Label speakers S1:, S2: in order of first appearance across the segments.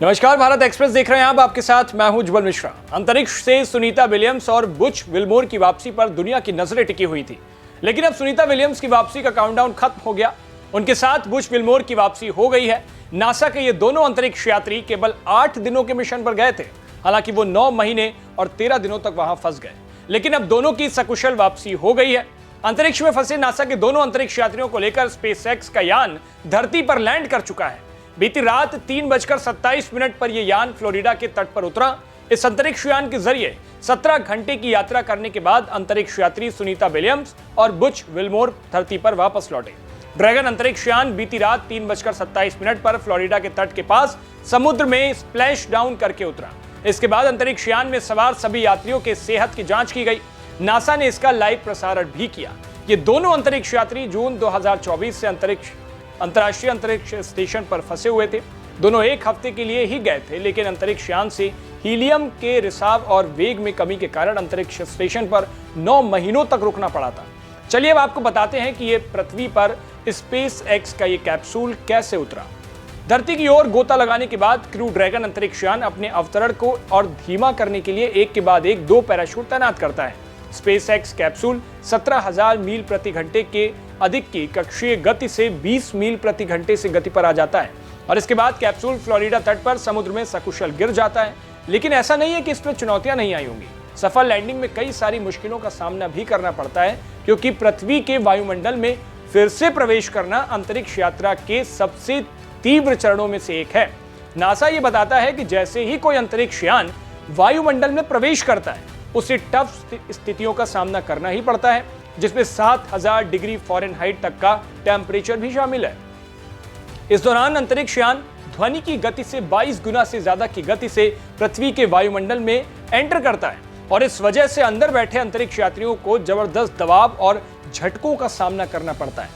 S1: नमस्कार, भारत एक्सप्रेस देख रहे हैं आप। आपके साथ मैं हूं उज्जवल मिश्रा। अंतरिक्ष से सुनीता विलियम्स और बुच विल्मोर की वापसी पर दुनिया की नजरें टिकी हुई थी, लेकिन अब सुनीता विलियम्स की वापसी का काउंटडाउन खत्म हो गया। उनके साथ बुच विल्मोर की वापसी हो गई है। नासा के ये दोनों अंतरिक्ष यात्री केवल 8 दिनों के मिशन पर गए थे। हालांकि वो 9 महीने और 13 दिनों तक वहां फंस गए, लेकिन अब दोनों की सकुशल वापसी हो गई है। अंतरिक्ष में फंसे नासा के दोनों अंतरिक्ष यात्रियों को लेकर स्पेसएक्स का यान धरती पर लैंड कर चुका है। बीती रात 3:27 पर यह यान फ्लोरिडा के तट पर उतरा। इस अंतरिक्ष यान के जरिए 17 घंटे की यात्रा करने के बाद अंतरिक्ष यात्री सुनीता विलियम्स और बुच विल्मोर धरती पर वापस लौटे। ड्रैगन अंतरिक्ष यान बीती रात 3:27 पर फ्लोरिडा के तट के पास समुद्र में स्प्लैश डाउन करके उतरा। इसके बाद अंतरिक्ष यान में सवार सभी यात्रियों के सेहत की जांच की गई। नासा ने इसका लाइव प्रसारण भी किया। ये दोनों अंतरिक्ष यात्री जून 2024 से अंतर्राष्ट्रीय अंतरिक्ष स्टेशन पर फंसे हुए थे। दोनों एक हफ्ते के लिए ही गए थे, लेकिन अंतरिक्ष यान से हीलियम के रिसाव और वेग में कमी के कारण अंतरिक्ष स्टेशन पर 9 महीनों तक रुकना पड़ा था। चलिए अब आपको बताते हैं कि ये पृथ्वी पर स्पेस एक्स का ये कैप्सूल कैसे उतरा। धरती की ओर गोता लगाने के बाद क्रू ड्रैगन अंतरिक्ष यान अपने अवतरण को और धीमा करने के लिए एक के बाद एक 2 पैराशूट तैनात करता है। स्पेसएक्स कैप्सूल 17,000 मील प्रति घंटे के अधिक की कक्षीय गति से 20 मील प्रति घंटे से गति पर आ जाता है और इसके बाद कैप्सूल फ्लोरिडा तट पर समुद्र में सकुशल गिर जाता है। लेकिन ऐसा नहीं है कि इसमें चुनौतियां नहीं आई होंगी। सफल लैंडिंग में कई सारी मुश्किलों का सामना भी करना पड़ता है, क्योंकि पृथ्वी के वायुमंडल में फिर से प्रवेश करना अंतरिक्ष यात्रा के सबसे तीव्र चरणों में से एक है। नासा ये बताता है कि जैसे ही कोई अंतरिक्ष यान वायुमंडल में प्रवेश करता है, उसे टफ स्थितियों का सामना करना ही पड़ता है, जिसमें 7000 डिग्री फ़ारेनहाइट तक का टेम्परेचर भी शामिल है। इस दौरान अंतरिक्ष यान ध्वनि की गति से 22 गुना से ज्यादा की गति से पृथ्वी के वायुमंडल में एंटर करता है और इस वजह से अंदर बैठे अंतरिक्ष यात्रियों को जबरदस्त दबाव और झटकों का सामना करना पड़ता है।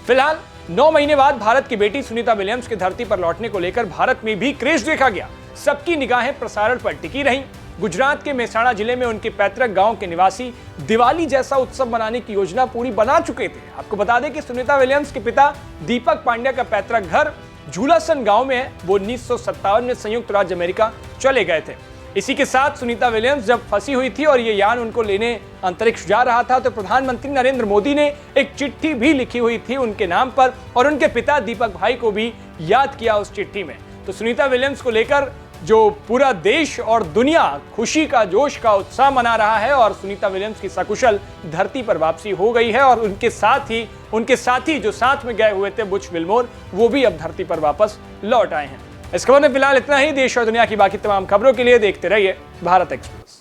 S1: फिलहाल 9 महीने बाद भारत की बेटी सुनीता विलियम्स के धरती पर लौटने को लेकर भारत में भी क्रेज देखा गया। सबकी निगाहें प्रसारण पर टिकी रहीं। गुजरात के मेहसाणा जिले में उनके पैतृक गांव के निवासी दिवाली जैसा उत्सव मनाने की योजना पूरी बना चुके थे। आपको बता दें कि सुनीता विलियम्स के पिता दीपक पांड्या का पैतृक घर झूलासन गांव में है। वो 1957 में संयुक्त राज्य अमेरिका चले गए थे। इसी के साथ सुनीता विलियम्स जब फंसी हुई थी और ये यान उनको लेने अंतरिक्ष जा रहा था, तो प्रधानमंत्री नरेंद्र मोदी ने एक चिट्ठी भी लिखी हुई थी उनके नाम पर और उनके पिता दीपक भाई को भी याद किया उस चिट्ठी में। तो सुनीता विलियम्स को लेकर जो पूरा देश और दुनिया खुशी का जोश का उत्साह मना रहा है और सुनीता विलियम्स की सकुशल धरती पर वापसी हो गई है और उनके साथी जो साथ में गए हुए थे बुच विल्मोर, वो भी अब धरती पर वापस लौट आए हैं। इस खबर में फिलहाल इतना ही। देश और दुनिया की बाकी तमाम खबरों के लिए देखते रहिए भारत एक्सप्रेस।